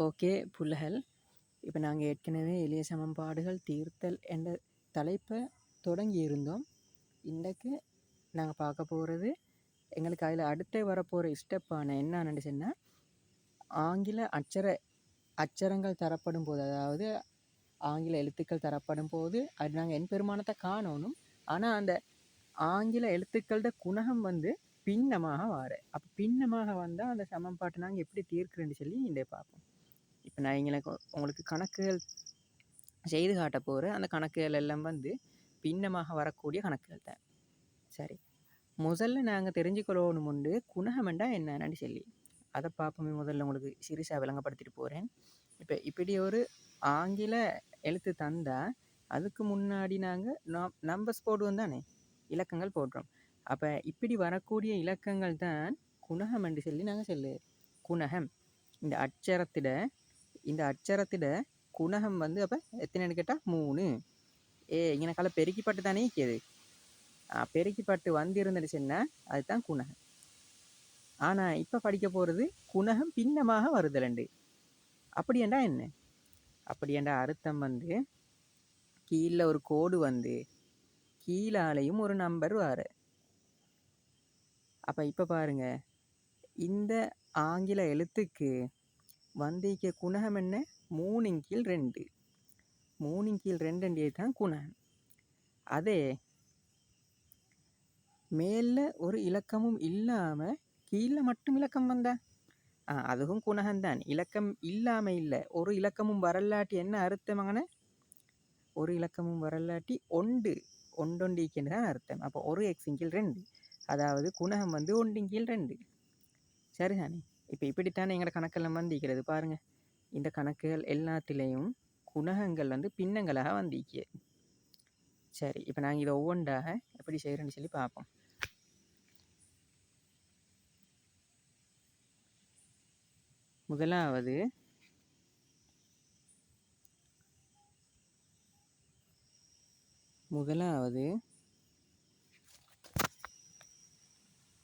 Okay புள்ளகள், இப்போ நாங்கள் ஏற்கனவே எளிய சமன்பாடுகள் தீர்த்தல் என்ற தலைப்பை தொடங்கி இருந்தோம். இன்றைக்கு நாங்கள் பார்க்க போகிறது எங்களுக்கு அதில் அடுத்து வரப்போகிற ஸ்டெப்பான என்னன்னு சொன்னால், ஆங்கில அச்சரங்கள் தரப்படும் போது, அதாவது ஆங்கில எழுத்துக்கள் தரப்படும் போது அது நாங்கள் எண் பெருமானத்தை காணணும். ஆனால் அந்த ஆங்கில எழுத்துக்களோட குணகம் பின்னமாக அப்போ பின்னமாக வந்தால் அந்த சமன்பாட்டை நாங்கள் எப்படி தீர்க்கிறேன்னு சொல்லி இன்றைய பார்ப்போம். இப்போ நான் உங்களுக்கு கணக்குகள் செய்து காட்ட போகிறேன். அந்த கணக்குகள் எல்லாம் பின்னமாக வரக்கூடிய கணக்குகள் தான். சரி, முதல்ல நாங்கள் தெரிஞ்சுக்கொள்ளணும் உண்டு குணகம்ண்டா என்னன்னு சொல்லி அதை பார்ப்போமே. முதல்ல உங்களுக்கு சிறுசாக விளங்கப்படுத்திட்டு போகிறேன். இப்போ இப்படி ஒரு ஆங்கில எழுத்து தந்தால் அதுக்கு முன்னாடி நாங்கள் நம்பர்ஸ் போடுவோம் தானே, இலக்கங்கள் போடுறோம். அப்போ இப்படி வரக்கூடிய இலக்கங்கள் தான் குணகம் என்று சொல்லி நாங்கள் சொல்லுவோம். குணகம் இந்த அச்சரத்திட குணகம் அப்போ எத்தனைன்னு கேட்டால் 3. இங்கே கால பெருக்கிப்பட்டு தானே கேது. பெருக்கிப்பட்டு இருந்துட்டு சொன்னால் அதுதான் குணகம். ஆனால் இப்போ படிக்க போகிறது குணகம் பின்னமாக வருதலண்டு. அப்படியேண்டா என்ன? அப்படியேண்டா அர்த்தம் கீழே ஒரு கோடு கீழாலையும் ஒரு நம்பர் வார. அப்போ இப்போ பாருங்க, இந்த ஆங்கில எழுத்துக்கு வந்திக்க குணகம் என்ன? 3/2. 3/2 தான் குணகம். அதே மேலே ஒரு இலக்கமும் இல்லாமல் கீழே மட்டும் இலக்கம் வந்தா அதுவும் குணகம்தான். இலக்கம் இல்லாமல் இல்லை, ஒரு இலக்கமும் வரலாட்டி என்ன அர்த்தமாங்கன்னு? ஒரு இலக்கமும் வரலாட்டி ஒண்டொண்டிக்குன்னு தான் அர்த்தம். அப்போ ஒரு x/2, அதாவது குணகம் 1/2. சரிதானே? இப்போ இப்படித்தானே எங்களோட கணக்கெல்லாம் வந்திக்கிறது. பாருங்கள், இந்த கணக்குகள் எல்லாத்திலையும் குணகங்கள் பின்னங்களாக வந்திக்கு. சரி, இப்போ நாங்கள் இதை ஒவ்வொன்றாக எப்படி செய்கிறேன்னு சொல்லி பார்ப்போம். முதலாவது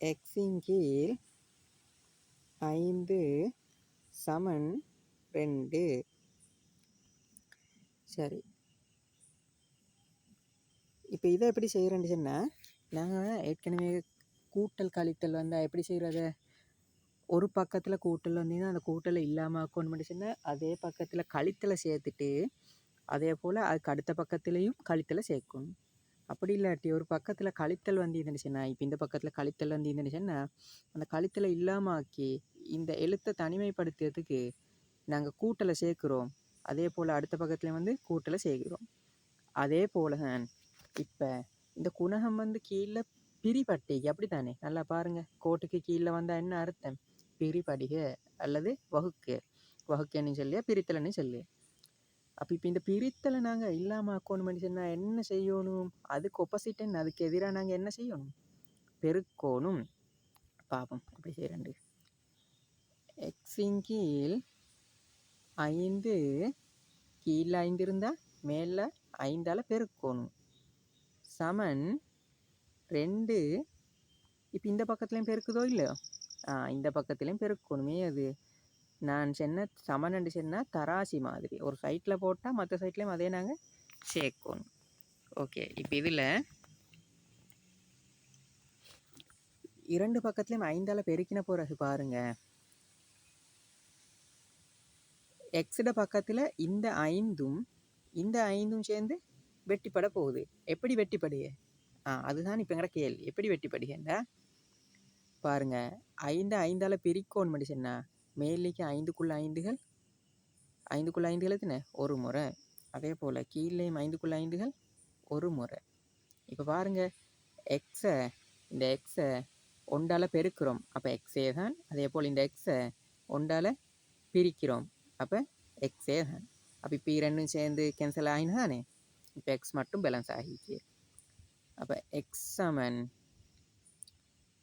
x/5 = 2. சரி, இப்போ இதை எப்படி செய்கிறேன்னு சொன்னால், நாங்கள் ஏற்கனவே கூட்டல் கழித்தல் எப்படி செய்கிறது? ஒரு பக்கத்தில் கூட்டல் அந்த கூட்டலை இல்லாமல் ஆக்கணும்னு சொன்னால் அதே பக்கத்தில் கழித்தலை சேர்த்துட்டு அதே போல் அதுக்கு அடுத்த பக்கத்துலேயும் கழித்தலை சேர்க்கணும். அப்படி இல்லாட்டி ஒரு பக்கத்தில் கழித்தல் இருந்துச்சுன்னா, இப்போ இந்த பக்கத்தில் கழித்தல் இருந்துச்சுன்னா அந்த கழித்தலை இல்லாமல் ஆக்கி இந்த எழுத்தை தனிமைப்படுத்துறதுக்கு நாங்கள் கூட்டலை சேர்க்குறோம். அதே போல் அடுத்த பக்கத்தில் கூட்டலை சேர்க்கிறோம். அதே போல் தான் இப்போ இந்த குணகம் கீழே பிரிபட்டிக்கு. அப்படி தானே? நல்லா பாருங்கள், கோட்டுக்கு கீழே வந்தால் என்ன அர்த்தம்? பிரிபடிக அல்லது வகுக்கன்னு சொல்லியா பிரித்தலன்னு சொல்லி. அப்போ இப்போ இந்த பிரித்தலை நாங்கள் இல்லாமல் ஆக்கணும்னு சொன்னால் என்ன செய்யணும்? அதுக்கு ஒப்போசிட் என்ன? அதுக்கு எதிராக நாங்கள் என்ன செய்யணும்? பெருக்கணும். பாப்போம் அப்படி செய்கிறேன். x/5 கீழே 5 இருந்தால் மேலே 5ஆல் பெருக்கணும். சமன் 2. இப்போ இந்த பக்கத்துலேயும் பெருக்குதோ இல்லையோ? இந்த பக்கத்துலேயும் பெருக்கணுமே. அது நான் சமன் சொன்னால் தராசி மாதிரி ஒரு சைட்டில் போட்டால் மற்ற சைட்லேயும் அதே நாங்கள் சேர்க்கணும். ஓகே, இப்போ இதில் 2 பக்கத்துலேயும் 5ஆல் பெருக்கின பிறகு பாருங்கள், எக்ஸோட பக்கத்தில் இந்த 5ம் சேர்ந்து வெட்டிப்பட போகுது. எப்படி வெட்டிப்படுக? அதுதான் இப்போ எங்கட கேள்வி. எப்படி வெட்டிப்படுகண்டா பாருங்கள், 5ஆல் பிரிக்கணும் சொன்னால் மேலேக்கு 5க்குள்ள 5கள் எத்தனை? ஒரு முறை. அதே போல் கீழேயும் 5க்குள்ள 5கள் ஒரு முறை. இப்போ பாருங்கள், இந்த எக்ஸை 1ஆல் பெருக்கிறோம், அப்போ எக்ஸே தான். அதே போல் இந்த எக்ஸை 1ஆல் பிரிக்கிறோம், அப்போ எக்ஸே தான். அப்போ இப்போ 2 சேர்ந்து கேன்சல் ஆகினா தானே, இப்போ எக்ஸ் மட்டும் பேலன்ஸ் ஆகிச்சு. அப்போ எக்ஸ் சமன்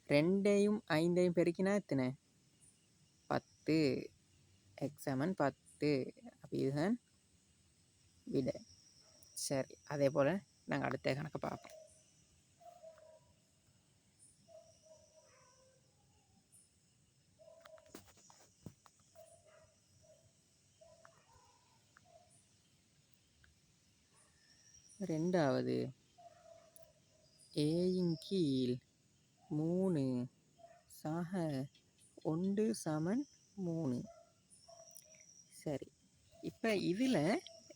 2ஐயும் 5ஐயும் பெருக்கினா எத்தனை? 10. எக்ஸ் சமன் 10. அப்போ இதுதான் விடை. சரி, அதே போல் நாங்கள் அடுத்த கணக்கை பார்ப்போம். ரெண்டாவது ஏயின் கீழ் 3 சக 1 சமன் 3. சரி, இப்போ இதில்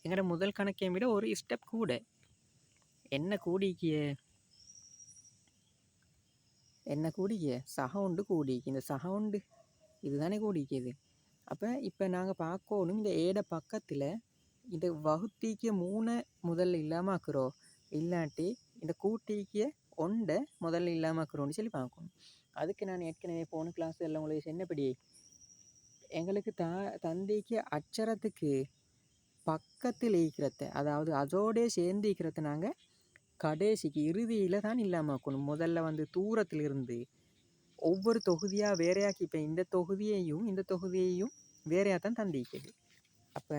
எங்களோட முதல் கணக்கை விட ஒரு ஸ்டெப் கூட. என்ன கூடிக்கிய சக ஒன்று கூடிக்கு. இந்த சக ஒன்று இதுதானே கூடிக்குது. அப்போ இப்போ நாங்கள் பார்க்கணும், இந்த ஏட பக்கத்தில் இந்த வகுத்திக்கு 3 முதல்ல இல்லாமல் ஆக்குறோம், இல்லாட்டி இந்த கூட்டிக்கு 1 முதல்ல இல்லாமல் ஆக்குறோன்னு சொல்லி பார்க்கணும். அதுக்கு நான் ஏற்கனவே போன கிளாஸ் எல்லாம் உங்களுக்கு என்னப்படி எங்களுக்கு தந்தைக்கு அச்சரத்துக்கு பக்கத்தில் ஈக்கிறத, அதாவது அதோடே சேர்ந்து ஈக்கிறத நாங்கள் கடைசிக்கு இறுதியில் தான் இல்லாமல் ஆக்கணும். முதல்ல வந்து தூரத்தில் இருந்து ஒவ்வொரு தொகுதியாக வேறையாக்கி, இப்போ இந்த தொகுதியையும் வேறையாக தான் தந்திக்குது. அப்போ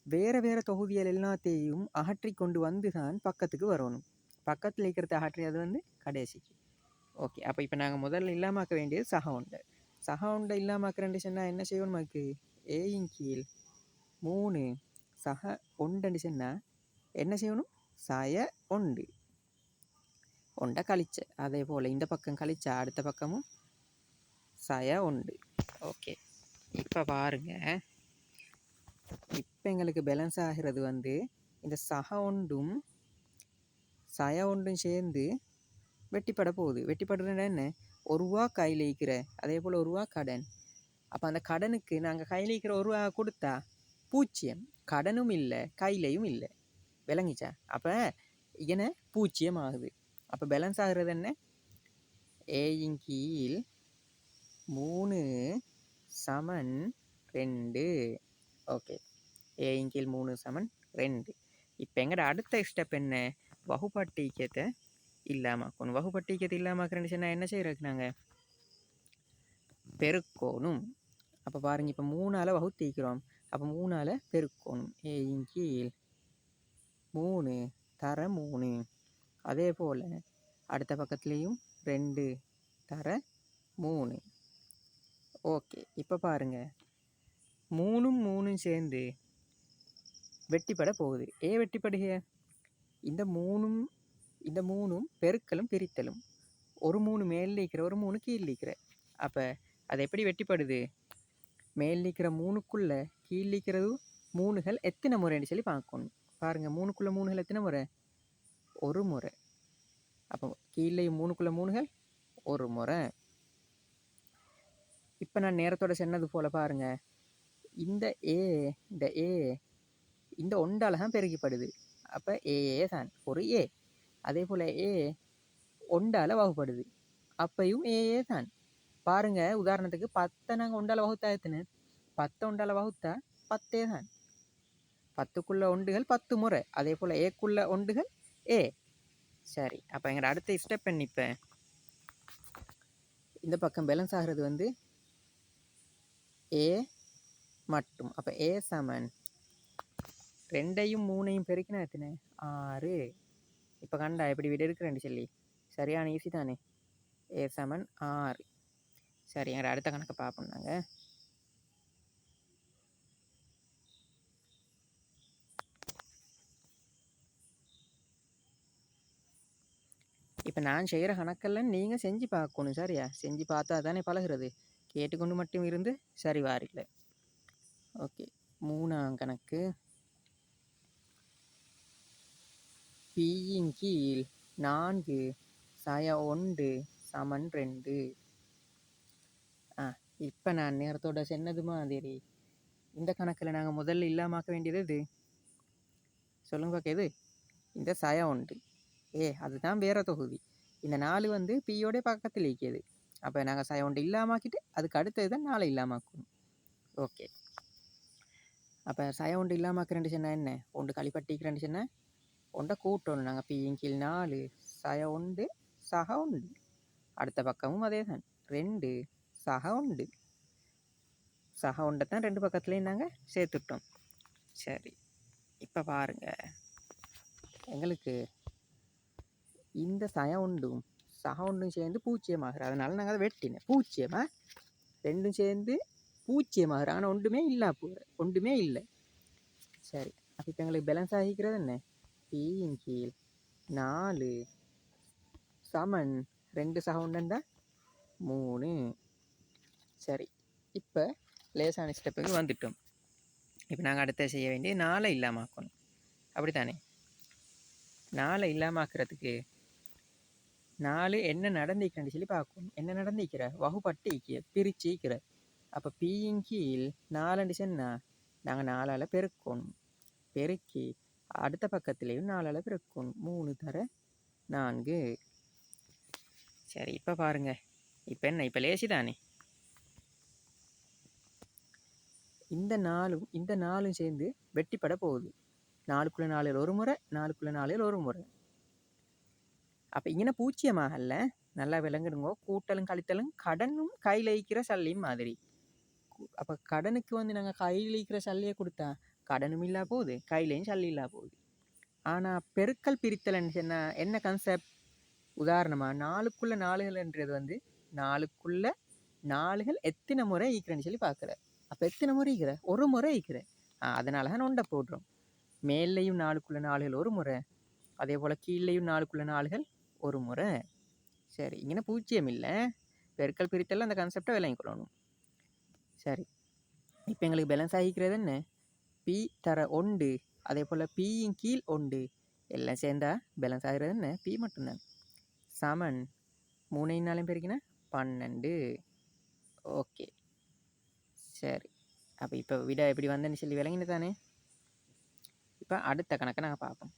வேறு தொகுதிகள் எல்லாத்தையும் அகற்றி கொண்டு வந்து தான் பக்கத்துக்கு வரணும். பக்கத்தில் இருக்கிறத அகற்றி அது வந்து கடைசிக்கு. ஓகே, அப்போ இப்போ நாங்கள் முதல்ல இல்லாமாக்க வேண்டியது சக ஒன்றை இல்லாமாக்குறேன்னு சொன்னால் என்ன செய்யணும்? நமக்கு ஏயின் கீழ் 3 சக 1 சொன்னால் என்ன செய்யணும்? சய 1 கழிச்ச. அதே போல் இந்த பக்கம் கழிச்சா அடுத்த பக்கமும் சய 1. ஓகே, இப்போ பாருங்க, இப்போ எங்களுக்கு பேலன்ஸ் ஆகிறது வந்து இந்த சக 1ம் சய 1ம் சேர்ந்து வெட்டிப்பட போகுது. வெட்டிப்படுறதுனா என்ன? 1 ரூபா கையில் ஈக்கிற, அதே போல் 1 ரூபா கடன். அப்போ அந்த கடனுக்கு நாங்கள் கையில் ஈக்கிற 1 ரூபா கொடுத்தா 0, கடனும் இல்லை கையிலையும் இல்லை. விளங்கிச்சா? அப்போ இங்கே 0 ஆகுது. அப்போ பேலன்ஸ் ஆகிறது என்ன? ஏயின் கீழ் 3 சமன் 2. ஓகே, ஏயின் கீழ் 3 சமன் 2. இப்போ எங்கட அடுத்த ஸ்டெப் என்ன? வகுப்பாட்டு ஈக்கியத்தை இல்லாமக்கணும். வகுப்பாட்டு ஈக்கியத்தை இல்லாமக்கிறேன்னு சொன்னால் என்ன செய்யறதுக்கு நாங்கள் பெருக்கோணும். அப்போ பாருங்கள், இப்போ 3ஆல் வகுத்து ஈக்கிறோம். அப்போ 3ஆல் பெருக்கோணும். ஏயின் கீழ் 3 தர 3. அதே போல் அடுத்த பக்கத்துலேயும் 2 தர 3. ஓகே, இப்போ பாருங்கள், 3ம் 3ம் சேர்ந்து வெட்டிப்பட போகுது. வெட்டிப்படுக இந்த 3ம் பெருக்கலும் பிரித்தலும். ஒரு 3 மேல் நீக்கிற, ஒரு 3 கீழ் நீக்கிற. அப்போ அது எப்படி வெட்டிப்படுது? மேல் நீக்கிற 3க்குள்ளே கீழ் நீக்கிறது 3கள் எத்தனை முறைன்னு சொல்லி பார்க்கணும். பாருங்கள், 3க்குள்ளே 3கள் எத்தனை முறை? 1 முறை. அப்போ கீழேயும் 3க்குள்ளே 3கள் 1 முறை. இப்போ நான் நேரத்தோட சொன்னது போல் பாருங்கள், இந்த இந்த 1ஆல் தான் பெருகிப்படுது. அப்போ ஏஏ தான் ஒரு ஏ. அதே போல் 1ஆல் வகுப்படுது, அப்பையும் ஏஏ தான். பாருங்கள், உதாரணத்துக்கு 10 நாங்கள் 1ஆல் வகுத்தா எத்தனை? 10 1ஆல் வகுத்தா 10 தான். 10க்குள்ள 1கள் 10 முறை. அதே போல் ஏக்குள்ள 1கள் ஏ. சரி, அப்போ எங்களோட அடுத்த ஸ்டெப் என்ன? இப்போ இந்த பக்கம் பேலன்ஸ் ஆகிறது வந்து ஏ மட்டும். அப்போ ஏ சமன் 2யும் 3யும் பெருக்கினா எத்தனை? 6. இப்போ கண்டா எப்படி விட இருக்கிறேன்னு சொல்லி சரியான ஈஸி தானே. ஏ சமன் 6. சரி, எங்களோட அடுத்த கணக்கை பார்ப்போம் நாங்கள். இப்போ நான் செய்கிற கணக்கெல்லாம் நீங்கள் செஞ்சு பார்க்கணும். சரியா? செஞ்சு பார்த்தா தானே பழகிறது. கேட்டுக்கொண்டு மட்டும் இருந்து சரி வாரில்லை. ஓகே, 3ஆம் கணக்கு. பியின் கீழ் 4 சய 1 சமன் 2. இப்போ நான் நேரத்தோட சொன்னது மாதிரி இந்த கணக்கில் நாங்கள் முதல்ல இல்லாமாக்க வேண்டியது இது சொல்லுங்க பார்க்க. இது இந்த சய 1 அதுதான் வேற தொகுதி. இந்த 4 வந்து பியோட பக்கத்தில் இருக்கிறது. அப்போ நாங்கள் சய 1 இல்லாமாக்கிட்டு அதுக்கு அடுத்தது தான் 4 இல்லாமாக்கணும். ஓகே, அப்போ சய 1 இல்லாமாக்கிறேன்னு சொன்னால் என்ன? 1 களிப்பட்டிக்கிறேன்னு சொன்னால் 1 கூட்டணும். நாங்கள் பியின் கீழ் 4 சய 1 சக 1. அடுத்த பக்கமும் அதே தான், 2 சக 1. சக 1 தான் 2 பக்கத்துலேயும் நாங்கள் சேர்த்துட்டோம். சரி, இப்போ பாருங்கள், எங்களுக்கு இந்த சய 1ம் சக 1ம் சேர்ந்து 0 ஆகிற. அதனால நாங்கள் அதை வெட்டினேன். 0 2ம் சேர்ந்து 0 ஆகிற. ஆனால் ஒன்றுமே இல்லை. சரி, அப்போ இப்போ எங்களுக்கு பேலன்ஸ் ஆகிக்கிறது என்ன? பியின் கீழ் 4 சமன் 2 சக ஒன்றுண்டா 3. சரி, இப்போ லேசான ஸ்டெப்புக்கு வந்துட்டோம். இப்போ நாங்கள் அடுத்த செய்ய வேண்டிய 4 இல்லாமல் ஆக்கணும். அப்படித்தானே? 4 இல்லாமல் ஆக்கிறதுக்கு 4 என்ன நடந்திக்கிறேன்னு சொல்லி பார்க்கணும். என்ன நடந்திக்கிற வகுப்பட்டு பிரிச்சிக்கிற. அப்போ பியின் கீழ் 4 சொன்னால் நாங்கள் 4ஆல் பெருக்கணும். பெருக்கி அடுத்த பக்கத்துலேயும் 4ஆல் பெருக்கணும். 3 தர 4. சரி, இப்போ பாருங்க. இப்போ என்ன, இப்போ லேசி தானே. இந்த 4 சேர்ந்து வெட்டிப்பட போகுது. 4க்குள்ள 4 ஒரு முறை, 4க்குள்ள 4 ஒரு முறை. அப்போ இங்கே பூச்சியமாகல, நல்லா விளங்கிடுங்கோ. கூட்டலும் கழித்தலும் கடனும் கையில் ஈக்கிற சல்லியும் மாதிரி. அப்போ கடனுக்கு வந்து நாங்கள் கையில் ஈக்கிற சல்லியை கொடுத்தா கடனும் இல்லா போகுது, கையிலையும் சல்லி இல்லா போகுது. ஆனால் பெருக்கல் பிரித்தல்ன்னு சொன்னால் என்ன கான்செப்ட்? உதாரணமாக 4க்குள்ள 4ன்றது வந்து 4க்குள்ள 4 எத்தனை முறை ஈக்கிறேன்னு சொல்லி பார்க்குற. அப்போ எத்தனை முறை ஈக்கிற? ஒரு முறை ஈக்கிற. அதனால தான் நொண்டை போடுறோம். மேலேயும் 4க்குள்ள 4 ஒரு முறை, அதே போல் கீழேயும் 4க்குள்ள 4 ஒரு முறை. சரி, இங்கே பூச்சியம் இல்லை. பெருக்கல் பிரித்தல் அந்த கான்செப்டை விளங்கிக்கொள்ளணும். சரி, இப்போ எங்களுக்கு பேலன்ஸ் ஆகிக்கிறது என்ன? பி தர 1, அதே போல் பியின் கீழ் 1 எல்லாம் சேர்ந்தா பேலன்ஸ் ஆகிறது என்ன? பி மட்டும்தான். சமன் 3 பெருக்கினா 12. ஓகே, சரி. அப்போ இப்போ விட எப்படி வந்தேன்னு சொல்லி விளங்கினு தானே. இப்போ அடுத்த கணக்கை நாங்கள் பார்ப்போம்.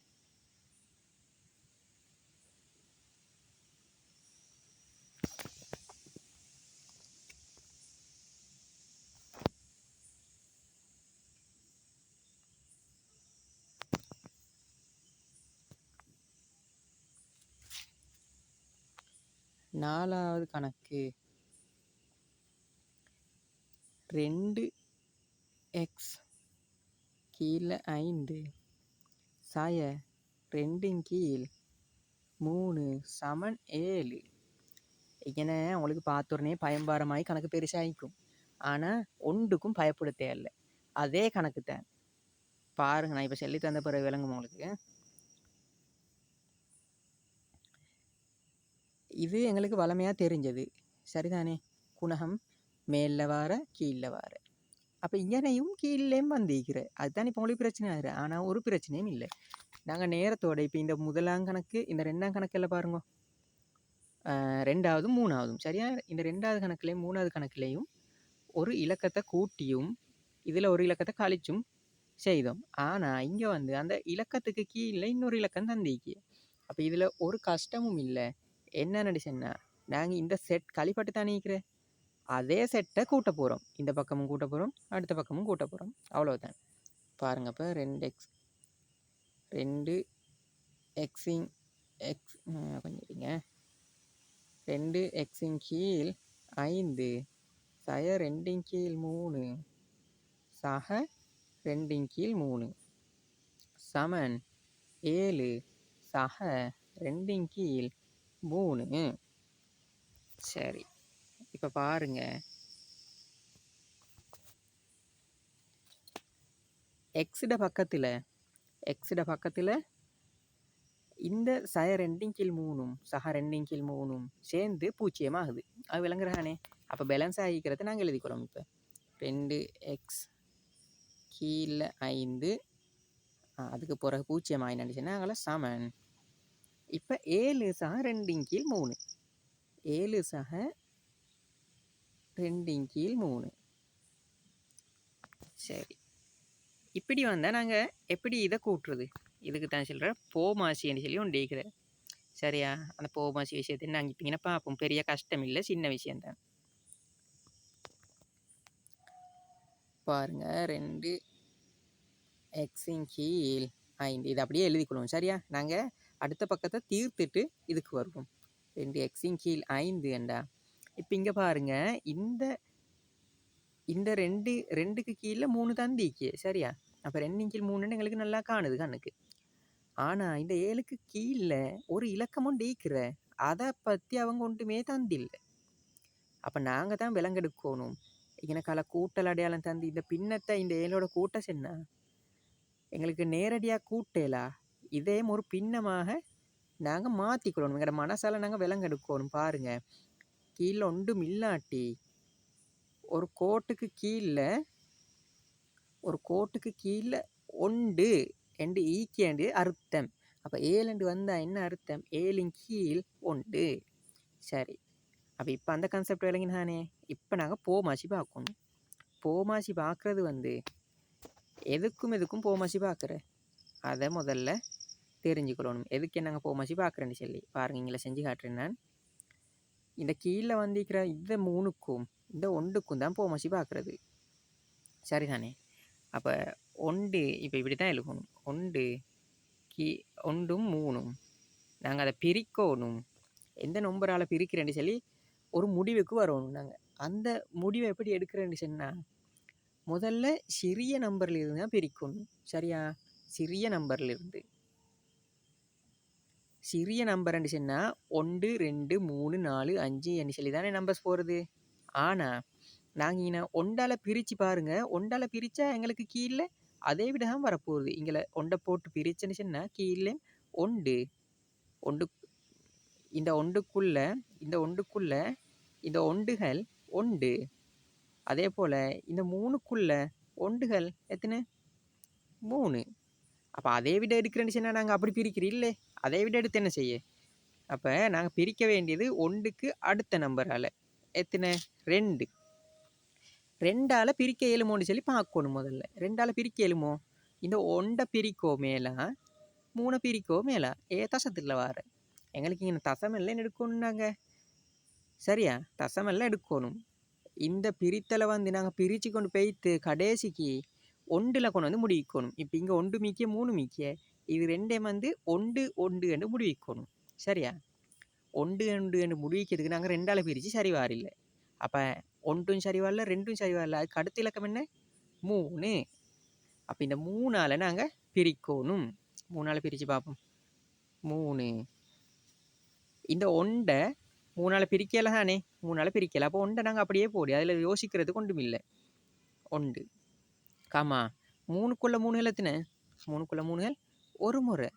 நாலாவது கணக்கு 2x கீழே 5 சாய 2ன் கீழ் 3 சமன் 7. இங்கே உங்களுக்கு பார்த்துடனே பயன்பாரமாகி கணக்கு பெருசாகிக்கும். ஆனால் ஒன்றுக்கும் பயப்பட தேவையில்லை. அதே கணக்கு தான். பாருங்க, நான் இப்போ சொல்லி தந்த பிறகு விளங்கும் உங்களுக்கு. இது எங்களுக்கு வளமையாக தெரிஞ்சது சரிதானே. குணகம் மேலே வார கீழே வார. அப்போ இங்கனையும் கீழேயும் வந்திருக்கிற. அதுதான் இப்போ உங்களுக்கு பிரச்சனை ஆகிரு. ஆனால் ஒரு பிரச்சனையும் இல்லை. நாங்கள் நேரத்தோட இப்போ இந்த முதலாம் கணக்கு, இந்த 2ஆம் கணக்கில் பாருங்க, 2ஆவதும் 3ஆவதும் சரியா. இந்த 2ஆவது கணக்குலையும் 3ஆவது கணக்குலையும் ஒரு இலக்கத்தை கூட்டியும் இதில் ஒரு இலக்கத்தை கழிச்சும் செய்தோம். ஆனால் இங்கே வந்து அந்த இலக்கத்துக்கு கீழே இன்னொரு இலக்கம் தந்திக்கு. அப்போ இதில் ஒரு கஷ்டமும் இல்லை. என்ன நடிச்சேன்னா, நாங்கள் இந்த செட் கழிப்பட்டு தானே இருக்கிறேன், அதே செட்டை கூட்ட போகிறோம். இந்த பக்கமும் கூட்ட போகிறோம், அடுத்த பக்கமும் கூட்ட போகிறோம். அவ்வளோதான். பாருங்கள், இப்போ 2 எக்ஸின் எக்ஸ் கொஞ்சம் இருங்க. 2 எக்ஸின் கீழ் 5 சய 2ன் கீழ் 3 சக 2ன் கீழ் 3 சமன் 7 சக 2ன் கீழ் 3. சரி, இப்போ பாருங்க, எக்ஸிட பக்கத்தில் இந்த சய 2ன் கீழ் 3ம் சக 2ன் கீழ் 3ம் சேர்ந்து பூச்சியமாகுது. அது விளங்குறானே. அப்போ பேலன்ஸ் ஆகிக்கிறது நாங்கள் எழுதிக்கிறோம். இப்போ 2x கீழே 5 அதுக்கு பிறகு பூச்சியம் ஆகினுச்சுன்னா நாங்கள சமன். இப்போ 7 சக 2ன் கீழ் 3, 7 சக 2ன் கீழ் 3. சரி, இப்படி வந்தால் நாங்கள் எப்படி இதை கூட்டுறது? இதுக்கு தான் சொல்கிற போமாசின்னு சொல்லி ஒன்று இருக்கிறேன் சரியா. அந்த போமாசி விஷயத்தை நாங்கள் இப்போ இங்கே பார்ப்போம். பெரிய கஷ்டம் இல்லை, சின்ன விஷயந்தான். பாருங்க, 2 எக்ஸின் கீழ் 5 இது அப்படியே எழுதிக்கொள்வோம் சரியா. நாங்கள் அடுத்த பக்கத்தை தீர்த்துட்டு இதுக்கு வருவோம். 2 எக்ஸின் கீழ் 5 ஏண்டா. இப்போ இங்கே பாருங்க, இந்த 2க்கு கீழே 3 தந்திக்கு சரியா. அப்போ 2ன் கீழ் 3 எங்களுக்கு நல்லா காணுது கண்ணுக்கு. ஆனால் இந்த 7க்கு கீழே ஒரு இலக்கமும் டீக்கிற, அதை பற்றி அவங்க ஒன்றுமே தந்தில்லை. அப்போ நாங்கள் தான் விலங்கெடுக்கணும். எனக்கால கூட்டல் அடையாளம் தந்து இந்த பின்னத்தை இந்த 7ஓட கூட்ட சொன்னா எங்களுக்கு நேரடியாக கூட்டலா இதையும் ஒரு பின்னமாக நாங்கள் மாற்றிக்கொள்ளணும். எங்களோட மனசால் நாங்கள் விலங்கெடுக்கணும். பாருங்கள், கீழே ஒன்றும் இல்லாட்டி ஒரு கோட்டுக்கு கீழே ஒன்று என்று ஈக்கேண்டு அர்த்தம். அப்போ ஏழு வந்தால் என்ன அர்த்தம்? ஏழின் கீழ் ஒன்று. சரி, அப்போ இப்போ அந்த கான்செப்ட் விளங்கினானே. இப்போ நாங்கள் போமாசி பார்க்கணும். போமாசி பார்க்குறது வந்து எதுக்கும் போமாசி பார்க்குற அதை முதல்ல தெரிஞ்சுக்கணும். எதுக்கு நாங்கள் போமாசி பார்க்குறேன்னு சொல்லி பாருங்கள். இங்கே செஞ்சு காட்டுறேன் நான். இந்த கீழே வந்திருக்கிற இந்த 3க்கும் இந்த 1க்கும் தான் போமாசி பார்க்குறது. சரிதானே? அப்போ 1 இப்போ இப்படி தான் எழுதணும். 1 1ம் 3ம் நாங்கள் அதை பிரிக்கணும். எந்த நம்பரால் பிரிக்கிறேன்னு சொல்லி ஒரு முடிவுக்கு வரணும். நாங்கள் அந்த முடிவை எப்படி எடுக்கிறேன்னு சொன்னால், முதல்ல சிறிய நம்பர்லேருந்து தான் பிரிக்கணும். சரியா? சிறிய நம்பர்லேருந்து. சிறிய நம்பர்ன்னு சொன்னால் 1 2 3 4 5 என்று சொல்லி தானே நம்பர்ஸ் போகிறது. ஆனால் நாங்கள் இங்கே 1ஆல் பிரித்து பாருங்கள். 1ஆல் பிரித்தா எங்களுக்கு கீழே அதை விட தான் வரப்போகுது. இங்கே 1 போட்டு பிரிச்சுன்னு சொன்னால் கீழே 1 இந்த 1க்குள்ளே இந்த 1கள் 1. அதே போல் இந்த 3க்குள்ளே 1கள் எத்தனை? 3. அப்போ அதை விட எடுக்கிறேன்னு சொன்னால் நாங்கள் அப்படி பிரிக்கிறோம் இல்லை. அதை விட எடுத்து என்ன செய்ய? அப்போ நாங்கள் பிரிக்க வேண்டியது 1க்கு அடுத்த நம்பரால். எத்தனை? 2. 2ஆல் பிரிக்க இயலுமோன்னு சொல்லி பார்க்கணும். முதல்ல 2ஆல் பிரிக்க இயலுமோ? இந்த 1 பிரிக்கோ மேலா 3 பிரிக்கோ மேலா தசத்தில் வார எங்களுக்கு இங்கே தசமெல்லாம் எடுக்கணும். நாங்கள் சரியா தசமெல்லாம் எடுக்கணும். இந்த பிரித்தலை வந்து நாங்கள் பிரித்து கொண்டு போய்த்து கடைசிக்கு 1ல் கொண்டு வந்து முடிக்கணும். இப்போ இங்கே 1 மீக்கிய 3 மீக்கிய இது 2 வந்து 1 1 என்று முடிக்கணும். சரியா? 1 1 என்று முடிக்கிறதுக்கு நாங்கள் 2ஆல் பிரித்து சரி வாரில்லை. அப்போ 1ம் சரி வரல, 2ம் சரி வரல. அதுக்கு அடுத்த இலக்கம் என்ன? 3. அப்போ இந்த 3ஆல் நாங்கள் பிரிக்கணும். 3ஆல் பிரித்து பார்ப்போம். 3. இந்த 1 3ஆல் பிரிக்கலை தானே? 3ஆல் பிரிக்கலை. அப்போ 1 நாங்கள் அப்படியே போடி. அதில் யோசிக்கிறதுக்கு ஒன்றும் இல்லை. 1 காமா 3க்குள்ள 3கள் எத்தனை? 3க்குள்ள 3கள் ஒரு முறை.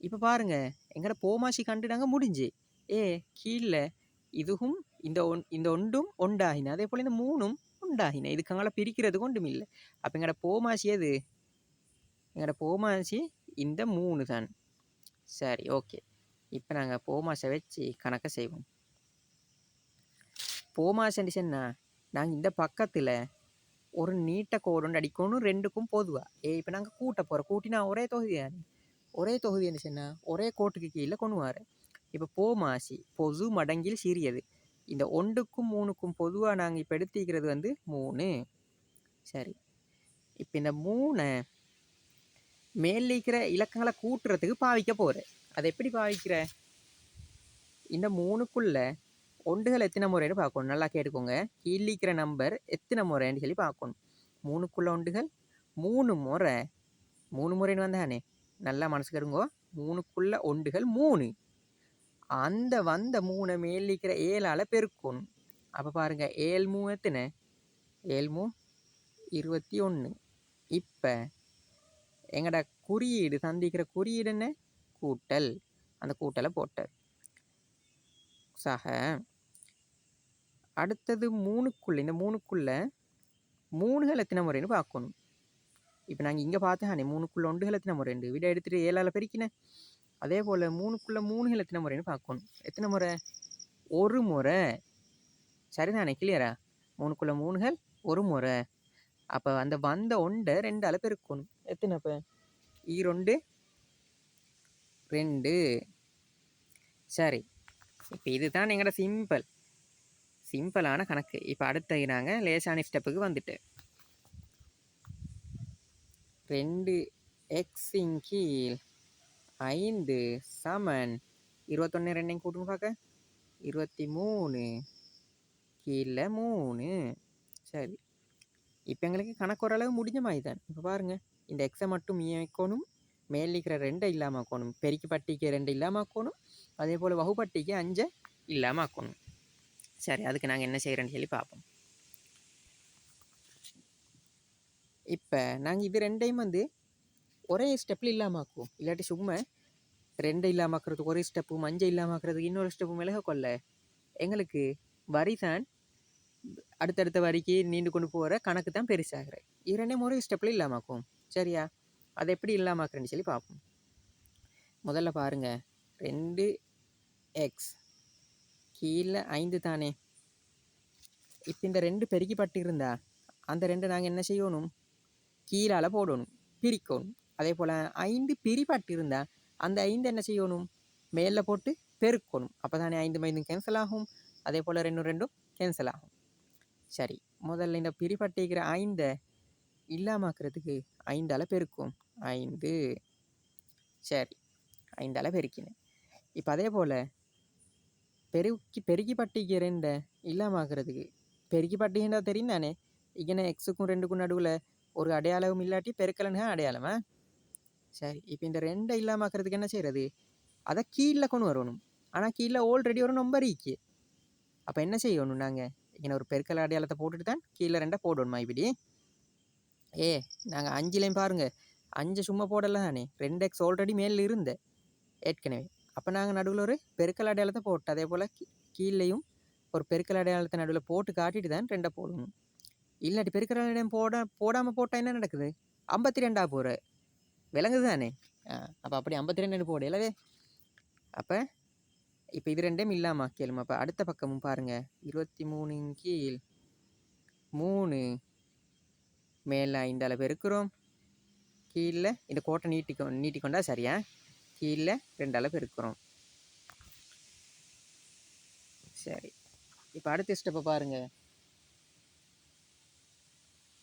இப்போ பாருங்கள், எங்களோட போமாசி கண்டு நாங்கள் முடிஞ்சு கீழே இதுவும் இந்த 1ம் ஒன்றாகின. அதே போல் இந்த 3ம் ஒன்றாகின. இதுக்காக பிரிக்கிறதுக்கு ஒன்றும் இல்லை. அப்போ எங்களோட போமாசி எது? எங்களோட போமாசி இந்த 3 தான். சரி, ஓகே. இப்போ நாங்கள் போமாசை வச்சு கணக்கை செய்வோம். போமாசன்னு சொன்னால் நாங்கள் இந்த பக்கத்தில் ஒரு நீட்ட கோடு ஒன்று அடிக்கணும். 2க்கும் பொதுவாக இப்போ நாங்கள் கூட்ட போகிறோம். கூட்டினா ஒரே தொகுதியானே. ஒரே தொகுதின்னு சொன்னால் ஒரே கோட்டுக்கு கீழே கொண்டு வர. இப்போ போமாசி பொது மடங்கில் சிறியது. இந்த 1க்கும் 3க்கும் பொதுவாக நாங்கள் இப்போ எடுத்துக்கிறது வந்து 3. சரி, இப்போ இந்த 3 மேலிக்கிற இலக்கங்களை கூட்டுறதுக்கு பாவிக்க போகிறேன். அதை எப்படி பாவிக்கிற? இந்த 3க்குள்ள 1கள் எத்தனை முறைன்னு பார்க்கணும். நல்லா கேட்டுக்கோங்க. கீழிக்கிற நம்பர் எத்தனை முறைன்னு சொல்லி பார்க்கணும். 3க்குள்ள 1கள் 3 முறை. 3 முறைன்னு வந்தானே, நல்லா மனசுக்கு எடுங்கோ. 3க்குள்ள 1கள் 3. அந்த வந்த 3 மேலிக்கிற 7ஆல் பெருக்கணும். அப்போ பாருங்கள், 7 3 எத்தனை? 7 3 21. இப்போ எங்களோட குறியீடு சந்திக்கிற குறியீடு என்ன? கூட்டல். அந்த கூட்டலை போட்டார். சக அடுத்தது 3க்குள்ள இந்த 3க்குள்ள 3கள் எத்தனை முறைன்னு பார்க்கணும். இப்போ நாங்கள் இங்கே பார்த்தானே 3க்குள்ள 1கள் எத்தனை முறைண்டு விட எடுத்துகிட்டு 7ஆல் பெருக்கினேன். அதே போல் 3க்குள்ள 3கள் எத்தனை முறைன்னு பார்க்கணும். எத்தனை முறை? ஒரு முறை. சரிதானே? கிளியரா? 3க்குள்ள 3கள் ஒரு முறை. அப்போ அந்த வந்த 1 2ஆல் பெருக்கணும். எத்தனை? இப்போ 2 2. சரி, இப்போ இதுதான் எங்களோட சிம்பிளான கணக்கு. இப்போ அடுத்த நாங்கள் லேசான ஸ்டெப்புக்கு வந்துட்டு 2x கீழ் 5 சமன் 21 2 கூட்டுன்னு பார்க்க 23 கீழே 3. சரி, இப்போ எங்களுக்கு கணக்கு ஓரளவு முடிஞ்ச மாதிரி தான். இப்போ பாருங்கள், இந்த எக்ஸை மட்டும் வைக்கணும். மேலிக்கிற 2 இல்லாமல் ஆக்கணும். பெருக்கி பட்டிக்கு 2 இல்லாமல் ஆக்கணும். அதே போல் வகுப்பட்டிக்கு 5 இல்லாமல் ஆக்கணும். சரி, அதுக்கு நாங்கள் என்ன செய்கிறேன்னு சொல்லி பார்ப்போம். இப்போ நாங்கள் இது 2ஐயும் வந்து ஒரே ஸ்டெப்பில் இல்லாமாக்கும். இல்லாட்டி சும்மா 2 இல்லாமாக்குறதுக்கு ஒரு ஸ்டெப்பும் 5 இல்லாமாக்குறதுக்கு இன்னொரு ஸ்டெப்பும் விலக கொள்ள எங்களுக்கு வரி தான் அடுத்தடுத்த வரிக்கு நீண்டு கொண்டு போகிற கணக்கு தான் பெருசாகிற. இரண்டே ஒரு ஸ்டெப்பில் இல்லாமாக்கும். சரியா? அதை எப்படி இல்லாமாக்குறேன்னு சொல்லி பார்ப்போம். முதல்ல பாருங்க, 2x கீழே 5 தானே. இப்போ இந்த 2 பெருக்கிப்பட்டு இருந்தா அந்த 2 நாங்கள் என்ன செய்யணும்? கீழால போடணும், பிரிக்கணும். அதே போல் 5 பிரிப்பட்டு இருந்தா அந்த 5 என்ன செய்யணும்? மேலே போட்டு பெருக்கணும். அப்போ தானே 5 5 கேன்சல் ஆகும். அதே போல் 2 2 கேன்சல் ஆகும். சரி, முதல்ல இந்த பிரிப்பட்டிக்கிற 5 இல்லாமாக்குறதுக்கு 5ஆல் பெருக்கும். 5. சரி, 5ஆல் பெருக்கினேன். இப்போ அதே போல் பெருக்கி பட்டிக்கு 2 இல்லாமாக்குறதுக்கு பெருக்கி பட்டிங்கன்னா தெரியும் தானே. இங்கே எக்ஸுக்கும் 2க்கும் நடுவில் ஒரு அடையாளமும் இல்லாட்டி பெருக்கலன்னா அடையாளமா. சரி, இப்போ இந்த 2 இல்லாமாக்குறதுக்கு என்ன செய்கிறது? அதை கீழே கொண்டு வரணும். ஆனால் கீழே ஆல்ரெடி ஒரு நம்பர் இருக்கு. அப்போ என்ன செய்யணும்? நாங்கள் இங்கே ஒரு பெருக்கல் அடையாளத்தை போட்டுட்டு தான் கீழே 2 போடணுமா இப்படி? நாங்கள் 5லையும் பாருங்கள், 5 சும்மா போடலை தானே. 2x ஆல்ரெடி மேலே இருந்த ஏற்கனவே. அப்போ நாங்கள் நடுவில் ஒரு பெருக்கல் அடையாளத்தை போட்டு அதே போல் கீழேயும் ஒரு பெருக்கல் அடையாளத்தை நடுவில் போட்டு காட்டிட்டு தான் 2 போடணும். இல்லாட்டி பெருக்கல் அடையாளம் போடாமல் போட்டால் என்ன நடக்குது? 52 போகிற விளங்குது தானே. அப்போ அப்படி 52 போடலவே. அப்போ இப்போ இது 2 இல்லாமல் கேளுமா. அப்போ அடுத்த பக்கமும் பாருங்கள், 23 கீழ் 3 மேலே 5ஆல் பெருக்கிறோம். கீழே இந்த கோட்டை நீட்டிக்கொண்டா சரியா? கீழே 2ஆல் பெருக்கிறோம். சரி, இப்போ அடுத்த ஸ்டெப்பை பாருங்கள்.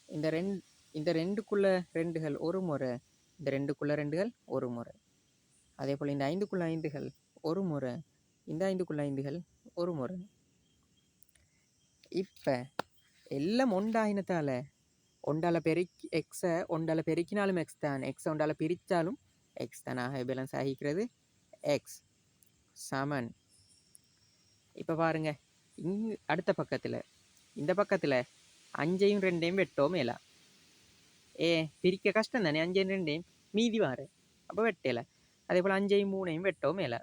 இந்த 2க்குள்ள 2கள் ஒரு முறை, இந்த 2க்குள்ள 2கள் ஒரு முறை. அதே போல் இந்த 5க்குள்ள 5கள் ஒரு முறை, இந்த 5க்குள்ள 5கள் ஒரு முறை. இப்போ எல்லாம் ஒன்றாயினத்தால் ஒன்றால் பெருக்கி எக்ஸை ஒன்றால் பெருக்கினாலும் எக்ஸ் தான், எக்ஸை ஒன்றால் பிரித்தாலும் எக்ஸ் தான். ஆக பேலன்ஸ் ஆகிக்கிறது எக்ஸ் சமன். இப்போ பாருங்கள், அடுத்த பக்கத்தில் இந்த பக்கத்தில் 5ஐயும் 2ஐயும் வெட்டோம் மேலா. பிரிக்க கஷ்டம் தானே. 5 2 மீதி வார, அப்போ வெட்டல. அதே போல் 5 3 வெட்டவும் மேல